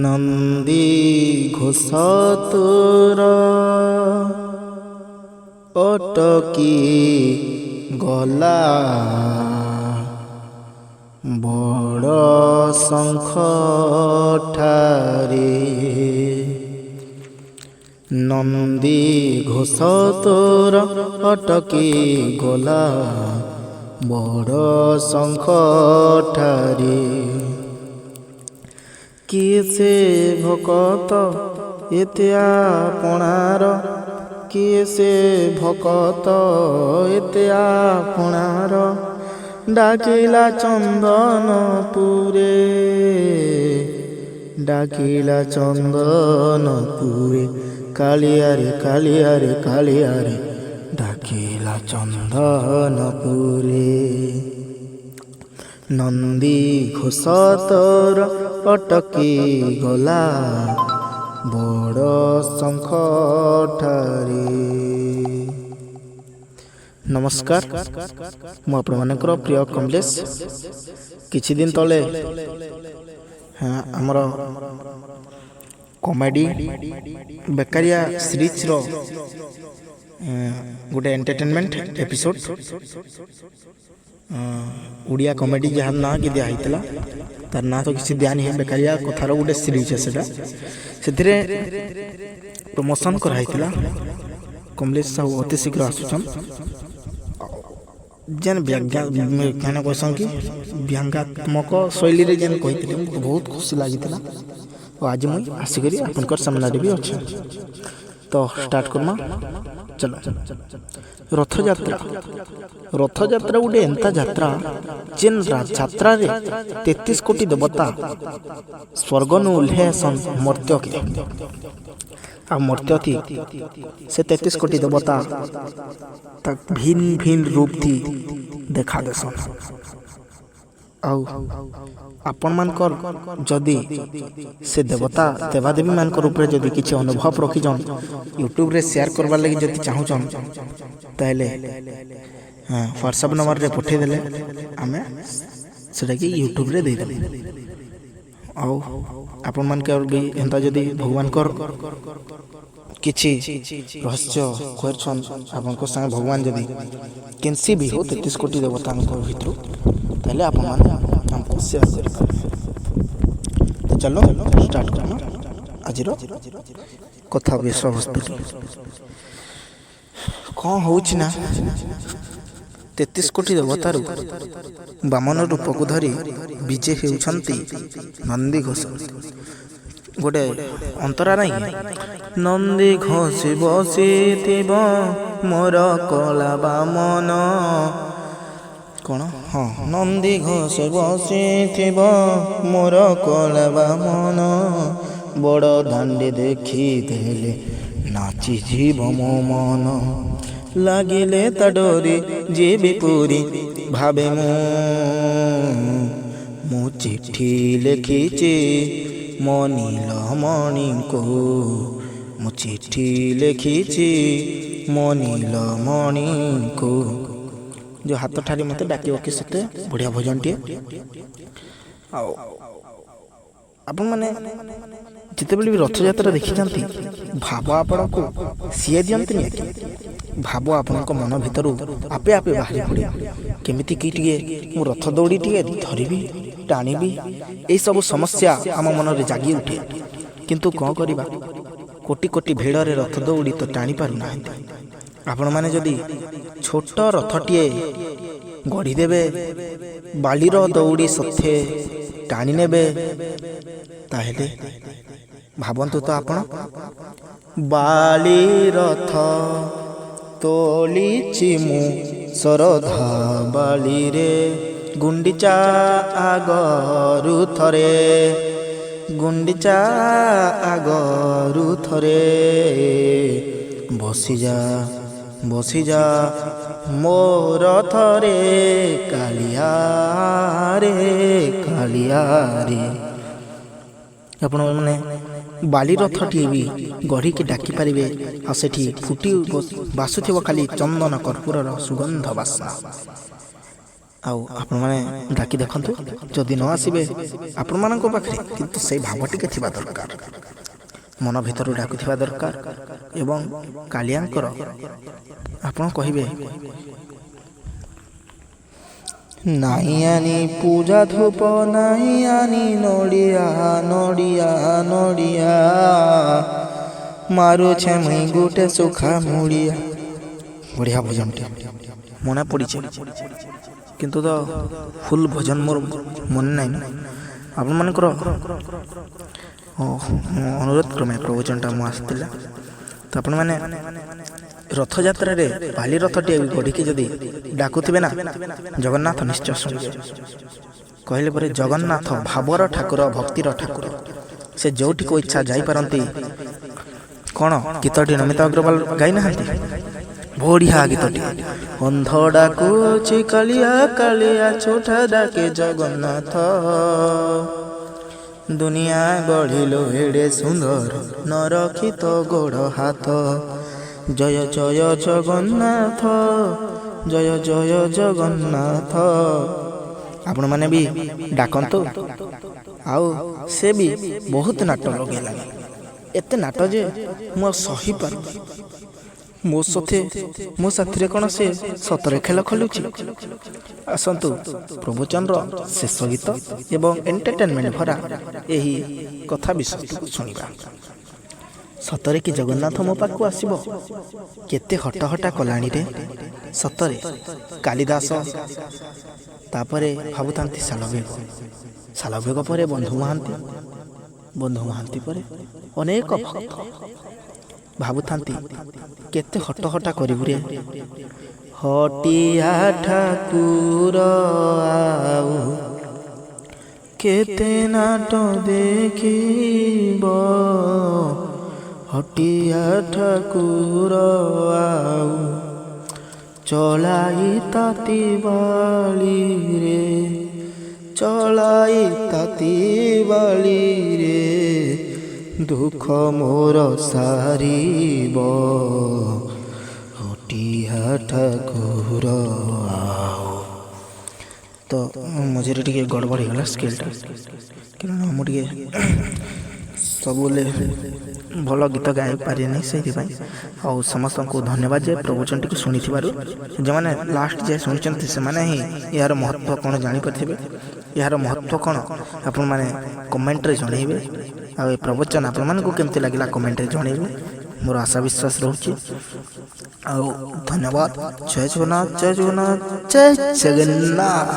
ନନ୍ଦୀ ଘୋଷ ତୋର ଅଟକି ଗଲା, ବଡ଼ ଶଙ୍ଖ ଠାରେ। ନନ୍ଦୀ ଘୋଷ ତୋର ଅଟକି ଗଲା, ବଡ଼ ଶଙ୍ଖ ଠାରେ। କିଏ ସେ ଭକତ ଏତେ ଆପଣାର, କିଏ ସେ ଭକତ ଏତେ ଆପଣାର, ଡାକିଲା ଚନ୍ଦନପୁରେ, ଡାକିଲା ଚନ୍ଦନପୁରେ। କାଳିଆରେ କାଳିଆରେ କାଳିଆରେ, ଡାକିଲା ଚନ୍ଦନପୁରେ। ନନ୍ଦୀ ଘୋଷ ତୋର ଅଟକି ଗଲା, ବଡ଼ ଶଙ୍ଖ ଠାରେ। ନମସ୍କାର, ମୁଁ ଆପଣମାନଙ୍କର ପ୍ରିୟ କମଲେଶ। କିଛି ଦିନ ତଳେ ଆମର କମେଡ଼ି ବେକାରିଆ ସିରିଜ୍ର ଗୋଟେ ଏଣ୍ଟରଟେନମେଣ୍ଟ ଏପିସୋଡ଼, ଓଡ଼ିଆ କମେଡ଼ି ଯାହାର ନାଁ କି ଦିଆ ହେଇଥିଲା, ତାର ନାଁ ତ କିଛି ଦିଆନି, ବେକାରିଆ କଥାର ଗୋଟେ ସିରିଜ୍ ସେଟା। ସେଥିରେ ପ୍ରମୋସନ୍ କରାହେଇଥିଲା। କମଲେଶ ସାହୁ ଅତି ଶୀଘ୍ର ଆସୁଛନ୍, ଯେନ୍ କାଣା କହିସନ୍ କି ବ୍ୟଙ୍ଗାତ୍ମକ ଶୈଳୀରେ ଯେନ୍ କହିଥିଲେ, ମୋତେ ବହୁତ ଖୁସି ଲାଗିଥିଲା। ଆଉ ଆଜି ମୁଇଁ ଆସିକରି ଆପଣଙ୍କର ସାମ୍ନାରେ ବି ଅଛେ। ତ ଷ୍ଟାର୍ଟ କର୍ମା, ଚଲ। ରଥଯାତ୍ରା। ରଥଯାତ୍ରା ଗୋଟେ ଏନ୍ତା ଯାତ୍ରା ଯେନ୍ ଯାତ୍ରାରେ 33 କୋଟି ଦେବତା ସ୍ୱର୍ଗନୁ ଓହ୍ଲେଇ ଆସନ୍ ମର୍ତ୍ତ୍ୟକେ। ଆଉ ମର୍ତ୍ତ୍ୟଥି ସେ 33 କୋଟି ଦେବତା ତାକ୍ ଭିନ୍ନ ଭିନ୍ନ ରୂପ ଥି ଦେଖା ଦେସନ୍। ଆଉ ଆପଣମାନଙ୍କର ଯଦି ସେ ଦେବତା ଦେବାଦେବୀମାନଙ୍କର ଉପରେ ଯଦି କିଛି ଅନୁଭବ ରଖିଛନ୍, ୟୁଟ୍ୟୁବରେ ସେୟାର କରବାର୍ ଲାଗି ଯଦି ଚାହୁଁଛନ୍, ତାହେଲେ ହ୍ୱାଟ୍ସଆପ୍ ନମ୍ବରରେ ପଠେଇଦେଲେ ଆମେ ସେଟାକି ୟୁଟ୍ୟୁବରେ ଦେଇଦେବୁ। ଆଉ ଆପଣମାନଙ୍କର ବି ଏନ୍ତା ଯଦି ଭଗବାନଙ୍କର କିଛି ରହସ୍ୟ କରିଛନ୍, ଆପଣଙ୍କ ସାଙ୍ଗେ ଭଗବାନ ଯଦି କେନ୍ସି ବି ହଉ 33 କୋଟି ଦେବତାଙ୍କ ଭିତରୁ, ତାହେଲେ ଆପଣମାନେ ଆମକୁ ସେୟାର କରିପାରିବେ। ତ ଚାଲ ଷ୍ଟାର୍ଟ କରିବା ଆଜିର କଥା ବିଷୟବସ୍ତୁ। କ'ଣ ହେଉଛି ନା, 33 କୋଟି ଦେବତାରୁ ବାମନ ରୂପକୁ ଧରି ବିଜେ ହେଉଛନ୍ତି ନନ୍ଦୀ ଘୋଷ। ଗୋଟେ ଅନ୍ତରା ନାହିଁ, ନନ୍ଦୀ ଘୋଷି ବସିଥିବ ମୋର କଳା ବାମନ। କ'ଣ? ହଁ, ନନ୍ଦୀ ଘୋଷ ବସିଥିବ ମୋର କଳା ବାମନ, ବଡ଼ ଦାଣ୍ଡେ ଦେଖିଦେଲେ ନାଚିଯିବ ମୋ ମନ। ଲାଗିଲେ ତା ଡୋରି ଯିବି ପୁରୀ, ଭାବେ ମୁଁ ଚିଠି ଲେଖିଛି ମୋ ନୀଳମଣିଙ୍କୁ, ମୁଁ ଚିଠି ଲେଖିଛି ମୋ ନୀଳମଣିଙ୍କୁ। ଯେଉଁ ହାତ ଠାରି ମୋତେ ଡାକିବ କି, ସେତେ ବଢ଼ିଆ ଭଜନଟିଏ। ଆଉ ଆପଣମାନେ ଯେତେବେଳେ ବି ରଥଯାତ୍ରା ଦେଖିଥାନ୍ତି, ଭାବ ଆପଣଙ୍କୁ ସିଏ ଦିଅନ୍ତିନି କି? ଭାବ ଆପଣଙ୍କ ମନ ଭିତରୁ ଆପେ ଆପେ ବାହାରି ପଡ଼ିବ, କେମିତି କି ଟିକେ ମୁଁ ରଥ ଦୌଡ଼ି ଟିକେ ଧରିବି, ଟାଣିବି। ଏଇସବୁ ସମସ୍ୟା ଆମ ମନରେ ଜାଗି ଉଠେ। କିନ୍ତୁ କ'ଣ କରିବା, କୋଟି କୋଟି ଭିଡ଼ରେ ରଥ ଦୌଡ଼ି ତ ଟାଣି ପାରୁନାହାନ୍ତି। ଆପଣମାନେ ଯଦି ଛୋଟ ରଥଟିଏ ଗଢ଼ିଦେବେ, ବାଲିର ଦୌଡ଼ି ସତ୍ତ୍ୱେ ଟାଣି ନେବେ, ତାହେଲେ ଭାବନ୍ତୁ ତ ଆପଣ, ବାଲି ରଥ ତୋଳିଛି ମୁଁ ଶରଧା ବାଳିରେ, ଗୁଣ୍ଡିଚା ଆଗରୁ ଥରେ, ଗୁଣ୍ଡିଚା ଆଗରୁ ଥରେ, ବସିଯା ବସିଯା ମୋ ରଥରେ କାଳିଆରେ କାଳିଆରେ। ଆପଣମାନେ ବାଲି ରଥଟିଏ ବି ଗଢ଼ିକି ଡାକିପାରିବେ, ଆଉ ସେଠି ଫୁଟି ବାସୁଥିବ ଖାଲି ଚନ୍ଦନ କର୍ପୂରର ସୁଗନ୍ଧ ବାସ୍ନା। ଆଉ ଆପଣମାନେ ଡାକି ଦେଖନ୍ତୁ। ଯଦି ନ ଆସିବେ ଆପଣମାନଙ୍କ ପାଖରେ କିନ୍ତୁ ସେଇ ଭାବ ଟିକେ ଥିବା ଦରକାର, ମନ ଭିତରୁ ଡାକୁଥିବା ଦରକାର। ଏବଂ କାଳିଆଙ୍କର ଆପଣ କହିବେ, ନାଇଁ ଆନି ପୂଜା ଧୂପ, ନାଇଁ ଆନି ନଡ଼ିଆ ନଡ଼ିଆ ନଡ଼ିଆ, ମାରୁଛେ ମୁଇଁ ଗୋଟେ ସୁଖା ମୁଡ଼ିଆ। ବଢ଼ିଆ ଭଜନଟି ମନେ ପଡ଼ିছে, କିନ୍ତୁ ତ ଫୁଲ୍ ଭଜନ ମୋର ମନେ ନାହିଁ ନା। ଆପଣମାନଙ୍କର ଅନୁରୋଧ କ୍ରମେ ପ୍ରବଚନଟା ମୁଁ ଆସିଥିଲା। ତ ଆପଣମାନେ ରଥଯାତ୍ରାରେ ବାଲି ରଥଟିଏ ଗଢ଼ିକି ଯଦି ଡାକୁଥିବେ ନା, ଜଗନ୍ନାଥ ନିଶ୍ଚୟ ଶୁଣିବେ। କହିଲେ ପରେ ଜଗନ୍ନାଥ ଭାବର ଠାକୁର, ଭକ୍ତିର ଠାକୁର, ସେ ଯେଉଁଠିକୁ ଇଚ୍ଛା ଯାଇପାରନ୍ତି। କ'ଣ ଗୀତଟି ନମିତା ଅଗ୍ରୱାଲ ଗାଇନାହାନ୍ତି? ବଢ଼ିଆ ଗୀତଟି। ଅନ୍ଧ ଡାକୁଛି କାଳିଆ କାଳିଆ, ଛୋଟା ଡାକେ ଜଗନ୍ନାଥ, ଦୁନିଆ ଗଢ଼ିଲ ଏଡ଼େ ସୁନ୍ଦର, ନ ରଖି ତ ଗୋଡ଼ ହାତ। ଜୟ ଜୟ ଜଗନ୍ନାଥ, ଜୟ ଜୟ ଜଗନ୍ନାଥ। ଆପଣମାନେ ବି ଡାକନ୍ତୁ। ଆଉ ସେ ବି ବହୁତ ନାଟ ଲଗେଇଲାଣି, ଏତେ ନାଟ ଯେ ମୁଁ ସହିପାରୁନି। ମୋ ସାଥିରେ କ'ଣ ସେ ସତରେ ଖେଳ ଖେଳୁଛି? ଆସନ୍ତୁ ପ୍ରବଚନର ଶେଷ ଗୀତ ଏବଂ ଏଣ୍ଟରଟେନମେଣ୍ଟ ଭରା ଏହି କଥା ବିଷୟକୁ ଶୁଣିବା। ସତରେ କି ଜଗନ୍ନାଥ ମୋ ପାଖକୁ ଆସିବ? କେତେ ହଟହଟା କଲାଣି ରେ। ସତରେ କାଳିଦାସ, ତାପରେ ଭାବୁଥାନ୍ତି ଶାଲବେଗ ପରେ ବନ୍ଧୁ ମହାନ୍ତି ପରେ ଅନେକ ଭକ୍ତ ଭାବୁଥାନ୍ତି କେତେ ହଟହଟା କରିବୁ ରେ। ହଟିଆ ଠାକୁର ଆଉ କେତେ ନାଟ ଦେଖିବ, ହଟିଆ ଠାକୁର ଆଉ ଚଳାଇ ତାତି ବାଳିରେ, ଚଳାଇ ତାତି ବାଳିରେ, ଦୁଃଖ ମୋର ସାରିବ, ହଟିଆ ଠାକୁର ଆଉ। ତ ମଝିରେ ଟିକେ ଗଡ଼ବଡ଼ ହେଇଗଲା ସ୍କେଲଟା, କାରଣ ମୁଁ ଟିକେ ସବୁବେଳେ ଭଲ ଗୀତ ଗାଇପାରିନି, ସେଇଥିପାଇଁ। ଆଉ ସମସ୍ତଙ୍କୁ ଧନ୍ୟବାଦ ଯେ ପ୍ରବଚନଟିକୁ ଶୁଣିଥିବାରୁ। ଯେଉଁମାନେ ଲାଷ୍ଟ ଯାଏ ଶୁଣିଛନ୍ତି ସେମାନେ ହିଁ ଏହାର ମହତ୍ତ୍ୱ କ'ଣ ଜାଣିପାରିଥିବେ। ଏହାର ମହତ୍ତ୍ୱ କ'ଣ ଆପଣମାନେ କମେଣ୍ଟରେ ଜଣାଇବେ। ଆଉ ଏ ପ୍ରବଚନ ଆପଣମାନଙ୍କୁ କେମିତି ଲାଗିଲା କମେଣ୍ଟରେ ଜଣାଇବେ, ମୋର ଆଶା ବିଶ୍ୱାସ ରହୁଛି। ଆଉ ଧନ୍ୟବାଦ। ଜୟ ଜଗନ୍ନାଥ, ଜୟ ଜଗନ୍ନାଥ, ଜୟ ଜଗନ୍ନାଥ।